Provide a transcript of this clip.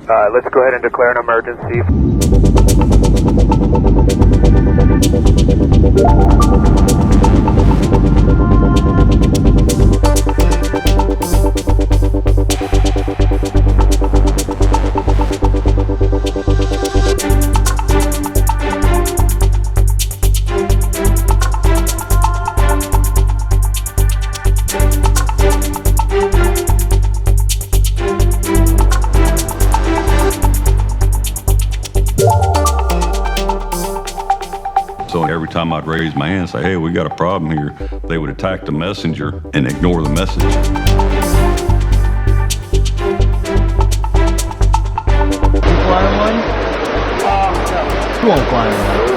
Let's go ahead and declare an emergency. So every time I'd raise my hand and say, hey, we got a problem here, they would attack the messenger and ignore the message. You flying one? No. You won't fly one.